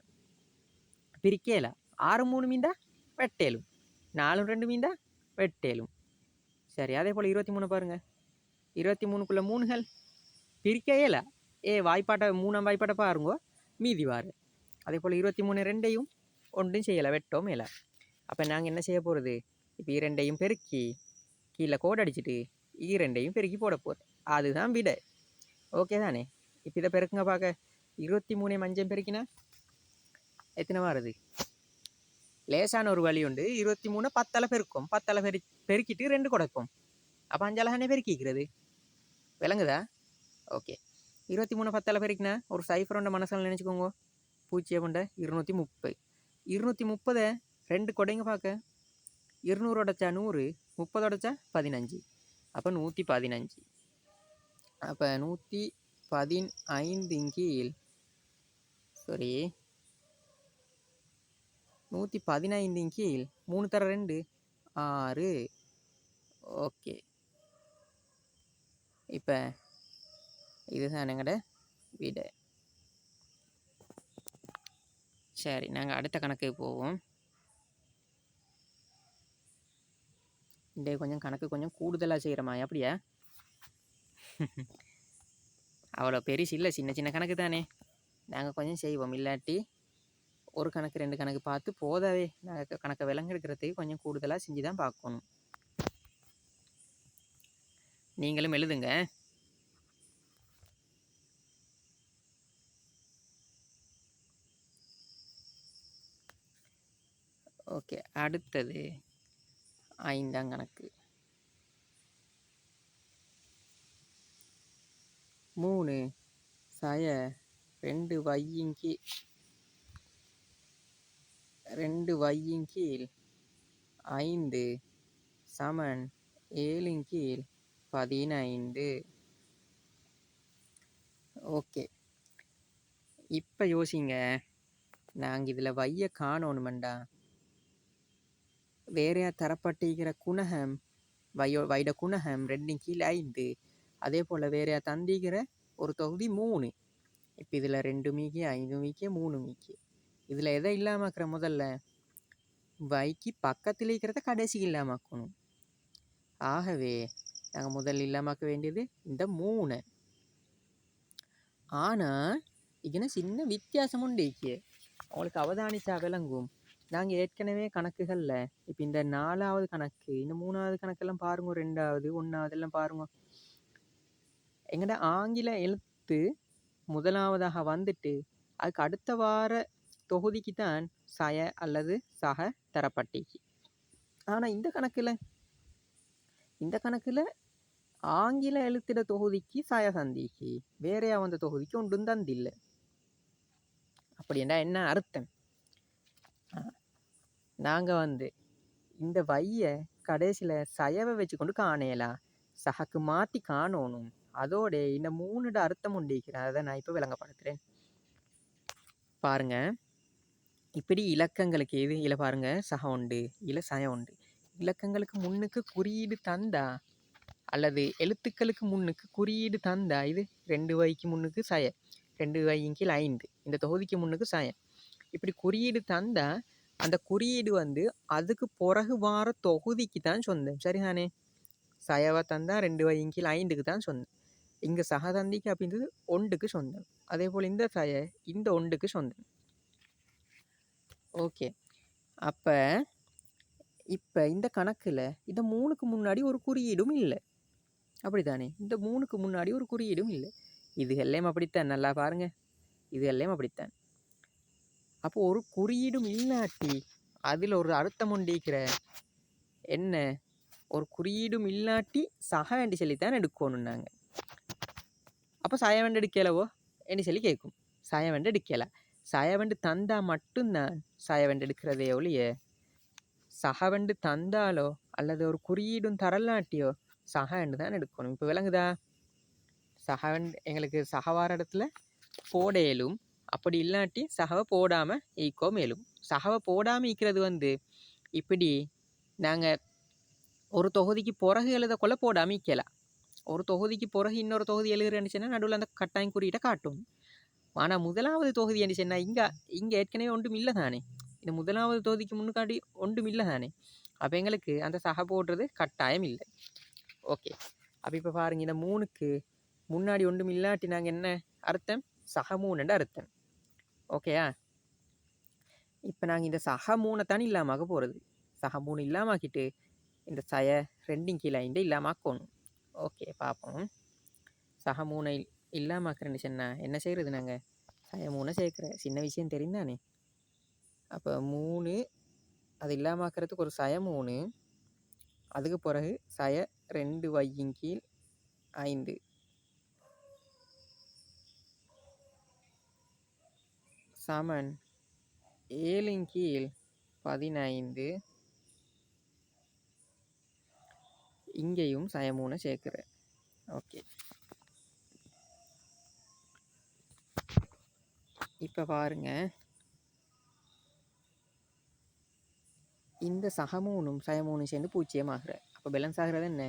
பிரிக்கல. 6 3 மீந்தா வெட்டேலும், 4 2 மீந்தா வெட்டேலும். சரி, அதே போல் 23 பாருங்க, 23க்குள்ள 3கள் பிரிக்கையில வாய்ப்பாட்டை 3ஆம் வாய்ப்பாட்டை பாருங்க மீதி வார. அதே போல் 23 2ஐயும் ஒன்றும் செய்யலை, வெட்டவும் மேல. அப்போ நாங்கள் என்ன செய்ய போகிறது? இப்போ 2ஐயும் பெருக்கி கீழே கோடு அடிச்சுட்டு 2ஐயும் பெருக்கி போட போகிறேன். அதுதான் விட. ஓகே தானே. இப்போ இதை பெருக்குங்க பார்க்க. 23 5 பெருக்கினா எத்தனை வருது? லேசான ஒரு வழி உண்டு. 23 10ஆல் பெருக்கும். 10ஆல் பெருக்கிட்டு 2 கொடுப்போம். அப்போ 5ஆல் தானே பெருக்கிக்கிறது. விளங்குதா? ஓகே. 23 10ஆல் பெருக்கினா ஒரு சைஃபர் உண்ட மனசில் நினச்சிக்கோங்க. 0 230. 230 2 கொடைங்க பார்க்க. 200 உடைச்சா 100, 30 உடைச்சா 15. அப்போ 115. அப்போ 115 கீழ் 115 கீழ் 3 தர 2 6. ஓகே. இப்போ இதுதான் எங்கட விட. சரி, நாங்கள் அடுத்த கணக்கு போவோம். இந்த கொஞ்சம் கணக்கு கொஞ்சம் கூடுதலாக செய்கிற மாதிரி. அப்படியா? அவ்வளோ பெருசு இல்லை, சின்ன சின்ன கணக்கு தானே. நாங்கள் கொஞ்சம் செய்வோம். இல்லாட்டி ஒரு கணக்கு 2 கணக்கு பார்த்து போதாவே. நாங்கள் கணக்கை விலங்கெடுக்கிறதுக்கு கொஞ்சம் கூடுதலாக செஞ்சு தான் பார்க்கணும். நீங்களும் எழுதுங்க. ஓகே, அடுத்தது 5ஆம் கணக்கு. 3 சய 2 வையின் கீழ் 5 சமன் 7 கீழ் 15. ஓகே. இப்போ யோசிங்க, நாங்கள் இதில் வைய காணணுமெண்டா வேறையா தரப்பட்டிருக்கிற குணகம் வைட குணகம் 2 கீழ் 5. அதே போல் வேறையா தந்திக்கிற ஒரு தொகுதி 3. இப்போ இதில் 2 மீக்கி 5 மீக்கி 3 மீக்கி. இதில் எதை இல்லாமக்கிற முதல்ல வைக்கு பக்கத்தில் இருக்கிறத கடைசிக்கு இல்லாமக்கணும். ஆகவே நாங்கள் முதல்ல இல்லாமக்க வேண்டியது இந்த 3. ஆனால் இங்கே சின்ன வித்தியாசம் உண்டு. உங்களுக்கு அவதானிச்சா விளங்கும். நாங்கள் ஏற்கனவே கணக்குகளில் இப்போ இந்த 4வது கணக்கு இந்த 3வது கணக்கெல்லாம் பாருங்க, 2வது 1வது எல்லாம் பாருங்க. எங்கள்ட ஆங்கில எழுத்து முதலாவதாக வந்துட்டு அதுக்கு அடுத்த வார தொகுதிக்கு தான் சய அல்லது சக தரப்பட்டிக்கு. ஆனால் இந்த கணக்கில் ஆங்கில எழுத்திட தொகுதிக்கு சய சந்திக்கு, வேறையா வந்த தொகுதிக்கு ஒன்றும் தந்தில்லை. அப்படின்னா என்ன அர்த்தம்? நாங்கள் இந்த வைய கடைசியில் சயவை வச்சு கொண்டு காணலாம், சகக்கு மாற்றி காணணும். அதோட இந்த 3 அர்த்தம் உண்டிக்கிறேன். அதை நான் இப்போ விளங்கப்படுத்துகிறேன். பாருங்க, இப்படி இலக்கங்களுக்கு எது இல்லை பாருங்க, சக உண்டு இல்லை சயம் உண்டு. இலக்கங்களுக்கு முன்னுக்கு குறியீடு தந்தா அல்லது எழுத்துக்களுக்கு முன்னுக்கு குறியீடு தந்தா இது 2 வைக்கு முன்னுக்கு சய, 2 வையின் கீழ் 5 இந்த தொகுதிக்கு முன்னுக்கு சயம். இப்படி குறியீடு தந்தா அந்த குறியீடு அதுக்கு பிறகு வார தொகுதிக்கு தான் சொந்தம். சரிதானே? சயவை தந்தா 2 வையின் கீழ் 5க்கு தான் சொந்தம். இங்கே சகதந்திக்கு அப்படின்றது 1க்கு சொந்தம். அதே போல் இந்த சய இந்த 1க்கு சொந்தம். ஓகே. அப்போ இப்போ இந்த கணக்கில் இந்த 3க்கு முன்னாடி ஒரு குறியீடும் இல்லை. அப்படி தானே? இந்த 3க்கு முன்னாடி ஒரு குறியீடும் இல்லை. இது எல்லாம் அப்படித்தான். நல்லா பாருங்க, இது எல்லாம் அப்படித்தான். அப்போ ஒரு குறியீடும் இல்லாட்டி அதில் ஒரு அர்த்தம் உண்டிக்கிற என்ன, ஒரு குறியீடும் இல்லாட்டி சக என்று சொல்லித்தான் எடுக்கணும் நாங்கள். அப்போ சயவண்டு எடுக்கலவோ என்று சொல்லி கேட்கும். சயவண்டு எடுக்கல, சயவண்டு தந்தா மட்டும்தான் சயவண்டு எடுக்கிறதே ஒழிய சகவண்டு தந்தாலோ அல்லது ஒரு குறியீடும் தரலாட்டியோ சகவண்டு தான் எடுக்கணும். இப்போ விளங்குதா? சகவண்டு எங்களுக்கு சகவார இடத்துல போடலும், அப்படி இல்லாட்டி சகவை போடாமல் ஈக்கோ மேலும். சகவை போடாமல் ஈக்கிறது இப்படி நாங்கள் ஒரு தொகுதிக்கு பிறகு எழுதக்கொள்ள போடாமல் ஈக்கலாம். ஒரு தொகுதிக்கு பிறகு இன்னொரு தொகுதி எழுதுறேன்னு சொன்னால் நடுவில் அந்த கட்டாயம் குறியீட்டை காட்டும். ஆனால் முதலாவது தொகுதி என்று சொன்னால் இங்கே ஏற்கனவே ஒன்றும் இல்லை தானே. இந்த முதலாவது தொகுதிக்கு முன்னாடி ஒன்றும் இல்லை தானே. அப்போ எங்களுக்கு அந்த சக போடுறது கட்டாயம் இல்லை. ஓகே. அப்போ இப்போ பாருங்கள், இந்த 3க்கு முன்னாடி ஒன்றும் இல்லாட்டி நாங்கள் என்ன அர்த்தம்? சக 3 அர்த்தம். ஓகேயா? இப்போ நாங்கள் இந்த சக 3 தானே இல்லாமல் போகிறது. சக 3 இல்லாமக்கிட்டு இந்த சய 2 கீழே 5 இல்லாமக்கணும். ஓகே, பார்ப்போம். சக 3 இல்லாமக்கிறேன்னு சொன்னால் என்ன செய்கிறது? நாங்கள் சய 3 சேர்க்குற சின்ன விஷயம் தெரிந்தானே. அப்போ 3 அது இல்லாமக்கிறதுக்கு ஒரு சய 3, அதுக்கு பிறகு சய 2 வையின் கீழ் 5 சமன் 7 கீழ் 15. இங்கேயும் சய 3 சேர்க்குறேன். ஓகே. இப்போ பாருங்க, இந்த சக 3ம் சய 3 சேர்ந்து 0 ஆகிற. அப்போ பேலன்ஸ் ஆகிறது என்ன?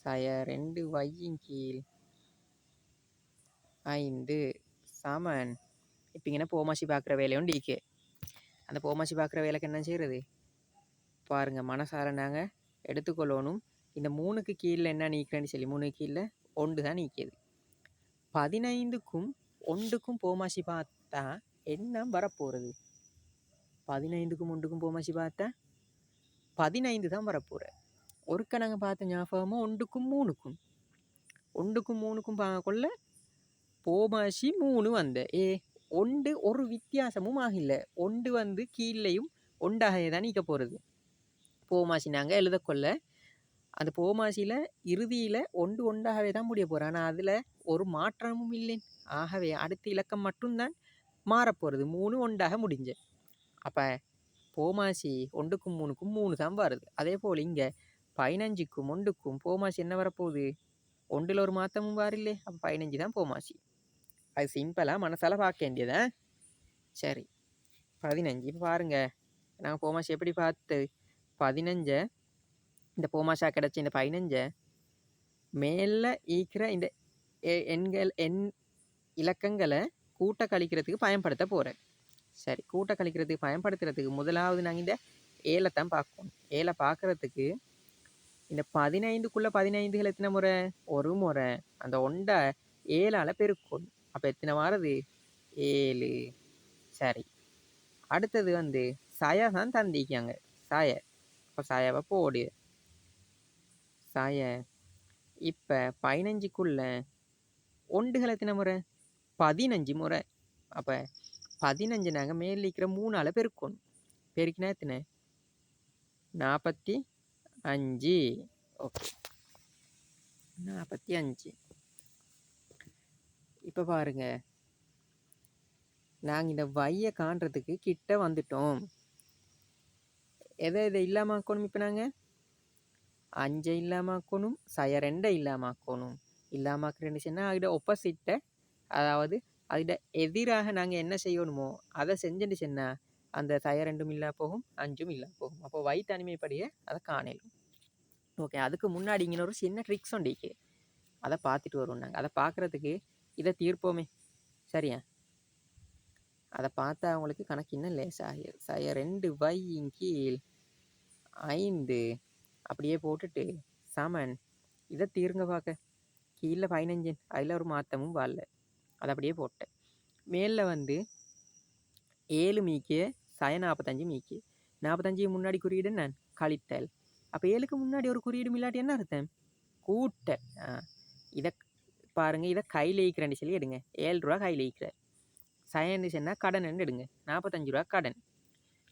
சய 2 வையின் கீழ் 5 சமன். இப்போ இங்கே போமாசி பார்க்குற வேலையும் டிகே. அந்த போமாசி பார்க்குற வேலைக்கு என்ன செய்கிறது? பாருங்கள், மனசார நாங்கள் எடுத்துக்கொள்ளணும். இந்த 3க்கு கீழே என்ன நீக்கிறேன்னு சொல்லி 3க்கு கீழே 1 தான் நீக்கியது. 15க்கும் 1க்கும் போமாசி பார்த்தா என்ன வரப்போகிறது? 15க்கும் 1க்கும் போமாசி பார்த்தா 15 தான் வரப்போகிற. ஒருக்க நாங்கள் பார்த்த ஞாபகமோ 1க்கும் 3க்கும் 3க்கும் பார்க்கொள்ள போமாசி 3 வந்த. 1 ஒரு வித்தியாசமும் ஆகலை. 1 கீழேயும் 1 தான் நீக்க போகிறது. போமாசி நாங்கள் எழுதக்கொள்ள அந்த போமாசியில் இறுதியில் 1 தான் முடிய போகிறோம். ஆனால் அதில் ஒரு மாற்றமும் இல்லை. ஆகவே அடுத்த இலக்கம் மட்டும்தான் மாறப்போகிறது. 3 1 முடிஞ்ச. அப்போ போமாசி 1க்கும் 3க்கும் 3 தான் வருது. அதே போல் இங்கே 15க்கும் 1க்கும் போமாசி என்ன வரப்போகுது? 1ல் ஒரு மாற்றமும் வாரில்லை. அப்போ 15 தான் போமாசி. அது சிம்பிளாக மனசால் பார்க்க வேண்டியதா? சரி, 15. இப்போ பாருங்கள், நாங்கள் போமாசி எப்படி பார்த்து 15 இந்த போமாசா கிடச்சி இந்த 15 மேலே ஈக்கிற இந்த எண்கள் இலக்கங்களை கூட்ட கழிக்கிறதுக்கு பயன்படுத்த போகிறேன். சரி, கூட்ட கழிக்கிறதுக்கு பயன்படுத்துறதுக்கு முதலாவது நாங்கள் இந்த ஏழைத்தான் பார்க்கணும். ஏழை பார்க்குறதுக்கு இந்த 15க்குள்ளே 15கள் எத்தனை முறை? ஒரு முறை. அந்த ஒண்டை 7ஆல் பெருக்கணும். அப்போ எத்தனை வாரது? 7. சரி, அடுத்தது வந்து சாயா தான் தந்திக்காங்க. சாய. இப்போ சாயாவை போடு. சாய. இப்போ 15க்குள்ள ஒண்டுகள் எத்தனை முறை? 15 முறை. அப்போ 15 நாங்கள் மேலே இருக்கிற 3ஆல் பெருக்கணும். பெருக்கினா எத்தனை? 45. ஓகே, 45. இப்போ பாருங்க, நாங்கள் இந்த வையை காண்றதுக்கு கிட்ட வந்துட்டோம். எதை இல்லாமக்கணும்? இப்போ நாங்கள் 5 இல்லாமக்கணும், சய 2 இல்லாமக்கணும். இல்லாமக்கிறேன்னு சொன்னால் அதோட ஒப்போசிட்டை, அதாவது அதோட எதிராக நாங்கள் என்ன செய்யணுமோ அதை செஞ்சுட்டு சொன்னால் அந்த சய 2ம் இல்லா போகும், 5ம் இல்லா போகும். அப்போ வை தனிமைப்படியே அதை காணலும். ஓகே, அதுக்கு முன்னாடி இங்கே ஒரு சின்ன ட்ரிக்ஸ் உண்டிக்கு, அதை பார்த்துட்டு வருவோம். நாங்கள் அதை பார்க்குறதுக்கு இதை தீர்ப்போமே. சரியா? அதை பார்த்தா அவங்களுக்கு கணக்கு இன்னும் லேசாக. சய 2 வையின் கீழ் 5 அப்படியே போட்டுட்டு சமன் இதை தீருங்க பார்க்க. கீழே 15, அதில் ஒரு மாற்றமும் வரல. அதை அப்படியே போட்டேன். மேலில் வந்து 7 மீக்கு சய 45 மீக்கு. 45 முன்னாடி குறியீடு நான் கழித்தல். அப்போ 7க்கு முன்னாடி ஒரு குறியீடு இல்லாட்டி என்ன அர்த்தம்? கூட்ட. இதை பாருங்கள், இதை கையில் ஈக்கிறேன்னு சொல்லி எடுங்க. 7 ரூபா கையில் ஈக்கிற. சயன்னு சொன்னால் கடன் எடுங்க. 45 ரூபா கடன்.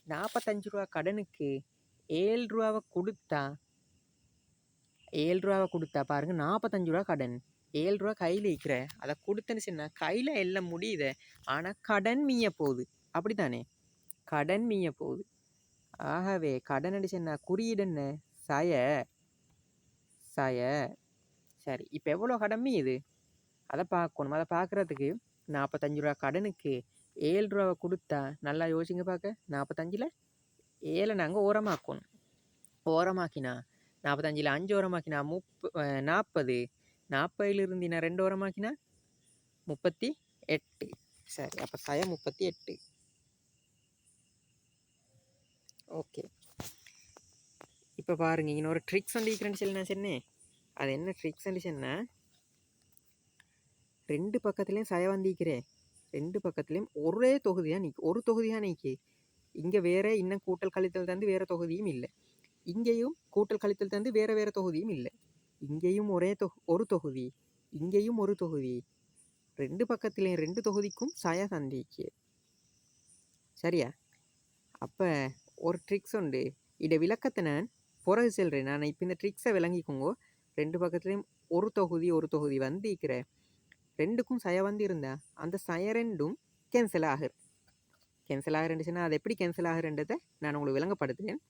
45 ரூபா கடனுக்கு 7 ரூபாவை கொடுத்தா, 7 ரூபாவை கொடுத்தா பாருங்க 45 ரூபா கடன். 7 ரூபா கையில் இருக்கிற, அதை கொடுத்தேன்னு சொன்னால் கையில் எல்லாம் முடியுது, ஆனால் கடன் மீய போகுது. அப்படித்தானே? கடன் மீய போகுது. ஆகவே கடன் சொன்னா குறியீடு என்ன? சய. சய. சரி, இப்போ எவ்வளோ கடன் மீயுது அதை பார்க்கணும். அதை பார்க்குறதுக்கு 45 ரூபா கடனுக்கு 7 ரூபாவை கொடுத்தா, நல்லா யோசிங்க பார்க்க. 45ல் 7 நாங்கள் ஓரமாக்கணும். ஓரமாக்கினா 45ல் 5 ஓரமாக்கினா 40. 40லிருந்து நான் 2 ஓரமாக்கினா 38. சரி, அப்போ சய 38. ஓகே, இப்போ பாருங்க, இன்னொரு ட்ரிக்ஸ் வந்து இருக்கிறேன்னு சொல்லி நான் சொன்னேன். அது என்ன ட்ரிக்ஸ்ன்னு சொன்னால், 2 பக்கத்துலேயும் சய வந்திக்கிறேன். 2 பக்கத்துலேயும் ஒரே தொகுதியாக நிற்கும். ஒரு தொகுதியாக நிற்கி. இங்கே வேறு இன்னும் கூட்டல் கழித்தல் தந்து வேறு தொகுதியும் இல்லை. இங்கேயும் கூட்டல் கழித்தல் தந்து வேறு வேறு தொகுதியும் இல்லை. இங்கேயும் ஒரு தொகுதி, இங்கேயும் ஒரு தொகுதி. 2 பக்கத்துலேயும் 2 தொகுதிக்கும் சய தந்திக்கு. சரியா? அப்போ ஒரு ட்ரிக்ஸ் உண்டு. இதை விளக்கத்தை நான் பிறகு செல்கிறேன். நான் இப்போ இந்த ட்ரிக்ஸை விளங்கிக்கோங்க. 2 பக்கத்துலேயும் ஒரு தொகுதி வந்திக்கிற, 2க்கும் சய வந்து இருந்தால் அந்த சய 2ம் கேன்சல் ஆகுது. கேன்சல் ஆகுறேன்னுச்சுன்னா அது எப்படி கேன்சல் ஆகுறன்றதை நான் உங்களுக்கு விளங்கப்படுத்துகிறேன்.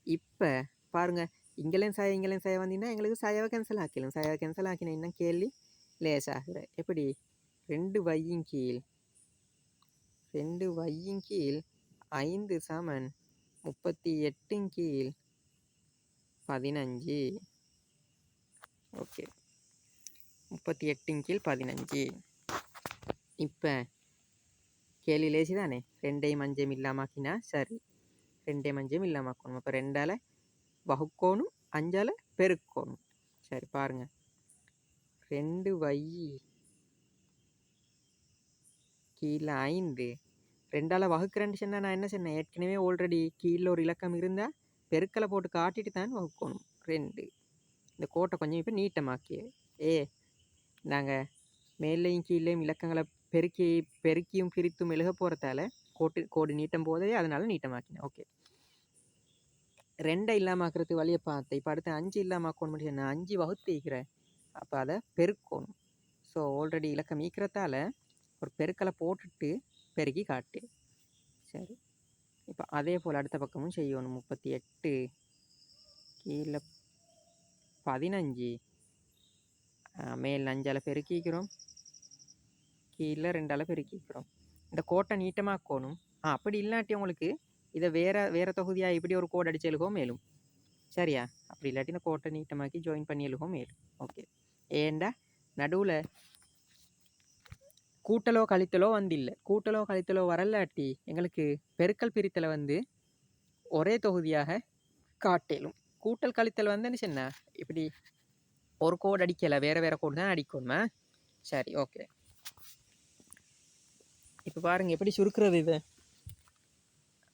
இப்போ பாருங்கள், இங்கேயும் சய வந்தீங்கன்னா எங்களுக்கு சயவை கேன்சல் ஆக்கிடலாம். சயவை கேன்சல் ஆக்கினா இன்னும் கேள்வி லேஸ் ஆகுற. எப்படி? 2 வையின் கீழ் 5 சமன் 38 கீழ் 15. ஓகே, 38 கீழ் 15. இப்போ கேள்வி லேசி தானே? 2ஐயும் 5ஐயும் இல்லாமாக்கினா சரி, 2ஐயும் 5ஐயும் இல்லாமாக்கணும். அப்போ 2ஆல் வகுக்கணும், 5ஆல் பெருக்கணும். சரி, பாருங்கள், 2 வை கீழே 5 2ஆல் வகுக்கிறேன்னு சொன்னால் நான் என்ன சொன்னேன்? ஏற்கனவே ஆல்ரெடி கீழே ஒரு இலக்கம் இருந்தால் பெருக்கலை போட்டு காட்டிட்டு தான் வகுக்கணும். 2. இந்த கோட்டை கொஞ்சம் இப்போ நீட்டமாக்கி நாங்கள் மேலேயும் கீழேயும் இலக்கங்களை பெருக்கியும் பிரித்தும் எழுத போகிறதால கோடு நீட்டும் போதே அதனால் நீட்டமாக்கினேன். ஓகே, 2 இல்லாமாக்குறதுக்கு வழியை பார்த்தேன். இப்போ அடுத்து 5 இல்லாமாக்கணும். சொன்னால் 5 வகுத்து ஈக்கிறேன். அப்போ அதை பெருக்கணும். ஸோ ஆல்ரெடி இலக்கம் ஈக்கிறதால ஒரு பெருக்கலை போட்டுட்டு பெருக்கி காட்டு. சரி, இப்போ அதே போல் அடுத்த பக்கமும் செய்யணும். 38 கீழே 15 மேல் 5ஆல் பெருக்கிக்கிறோம், கீழே 2ஆல் பெருக்கிக்கிறோம். இந்த கோட்டை நீட்டமாக்கணும். அப்படி இல்லாட்டி உங்களுக்கு இதை வேறு தொகுதியாக இப்படி ஒரு கோட் அடித்து எழுகவும் மேலும். சரியா? அப்படி இல்லாட்டி இந்த கோட்டை நீட்டமாக்கி ஜாயின் பண்ணி எழுகவும் மேலும். ஓகே, ஏண்டா நடுவில் கூட்டலோ கழித்தலோ இல்லை. கூட்டலோ கழித்தலோ வரலாட்டி எங்களுக்கு பெருக்கல் பிரித்தலை ஒரே தொகுதியாக காட்டலும். கூட்டல் கழித்தல் என்ன சொன்ன இப்படி ஒரு கோடு அடிக்கலை, வேறு வேறு கோடு தான் அடிக்கணுமா? சரி, ஓகே. இப்போ பாருங்கள் எப்படி சுருக்கிறது. இது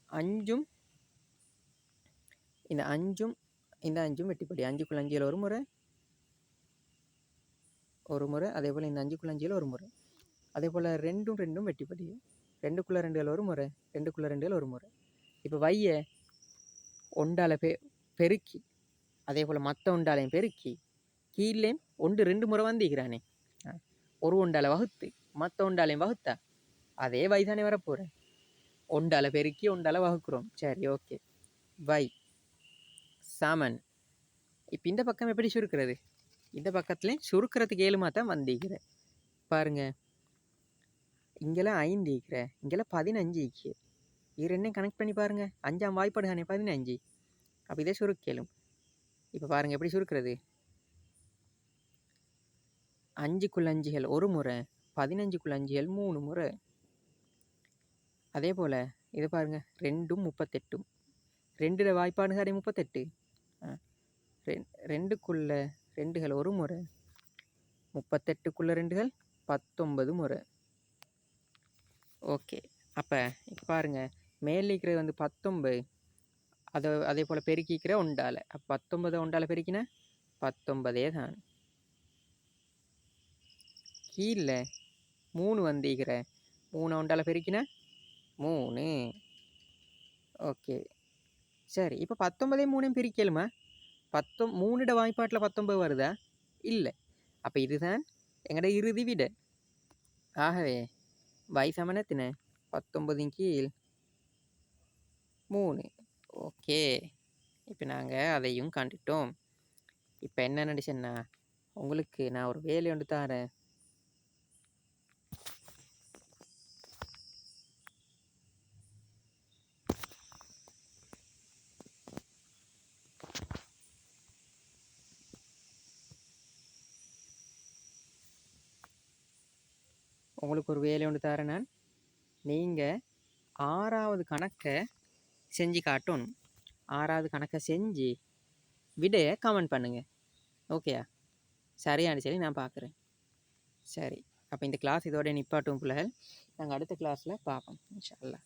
5 இந்த 5 வெட்டிப்படி. 5க்குள்ள 5 ஒரு முறை, அதே போல் இந்த 5க்குள்ள 5 ஒரு முறை, அதே போல் 2 வெட்டிப்படி. 2க்குள்ள 2 ஒரு முறை, 2க்குள்ள 2 ஒரு முறை. இப்போ வைய ஒண்டால பெருக்கி அதே போல் மற்ற ஒண்டாலையும் பெருக்கி கீழே 1 2 முறை வந்திக்கிறானே, ஒரு ஒண்டால வகுத்து மற்ற ஒண்டாலையும் வகுத்தா அதே வை தானே வரப்போகிறேன். ஒண்டால பெருக்கி ஒண்டால வகுக்கிறோம். சரி, ஓகே. வை சமன். இப்போ இந்த பக்கம் எப்படி சுருக்கிறது? இந்த பக்கத்துலேயும் சுருக்கிறதுக்கு 7 தான் வந்திக்கிறேன். பாருங்க, இங்கெல்லாம் 5 ஈக்கிறேன், இங்கெல்லாம் 15 ஈக்கு. இது ரெண்டையும் கனெக்ட் பண்ணி பாருங்க. 5ஆம் வாய்ப்பாடு தானே 15. அப்போ இதே சுருக்கலும். இப்போ பாருங்கள் எப்படி சுருக்கிறது. 5க்குள்ள 5 ஒரு முறை, 15க்குள்ள 5 3 முறை. அதே போல் இதை பாருங்கள், 2 38. 2 வாய்ப்பாடு சாரி 38. 2க்குள்ள 2 ஒரு முறை, 38க்குள்ள 2 19 முறை. ஓகே. அப்போ இப்போ பாருங்கள், மேலே இருக்கிறது 19, அதே போல் பெருக்கிக்கிற ஒண்டால. அப்போ 19 ஒண்டால பெருக்கினா 19 தான். கீழே 3 வந்திக்கிற 3 ஒண்டால பெருக்கினா 3. ஓகே, சரி. இப்போ 19 3 பிரிக்கலுமா? 3 வாய்ப்பாட்டில் 19 வருதா? இல்லை. அப்போ இதுதான் எங்களோட இறுதி விட. ஆகவே வை சமனத்தின 19 கீழ் 3. ஓகே, இப்போ நாங்கள் அதையும் கண்டுட்டோம். இப்போ என்ன நடிச்சேன்னா, உங்களுக்கு நான் ஒரு வேலை ஒன்று தரேன். நான் நீங்கள் 6வது கணக்கை செஞ்சு காட்டணும். 6வது கணக்கை செஞ்சு விடையை கமெண்ட் பண்ணுங்கள். ஓகேயா? சரியானு சொல்லி நான் பார்க்குறேன். சரி, அப்போ இந்த கிளாஸ் இதோட நிப்பாட்டும் பிள்ளைகள். நாங்கள் அடுத்த கிளாஸில் பார்ப்போம் இன்ஷா அல்லாஹ்.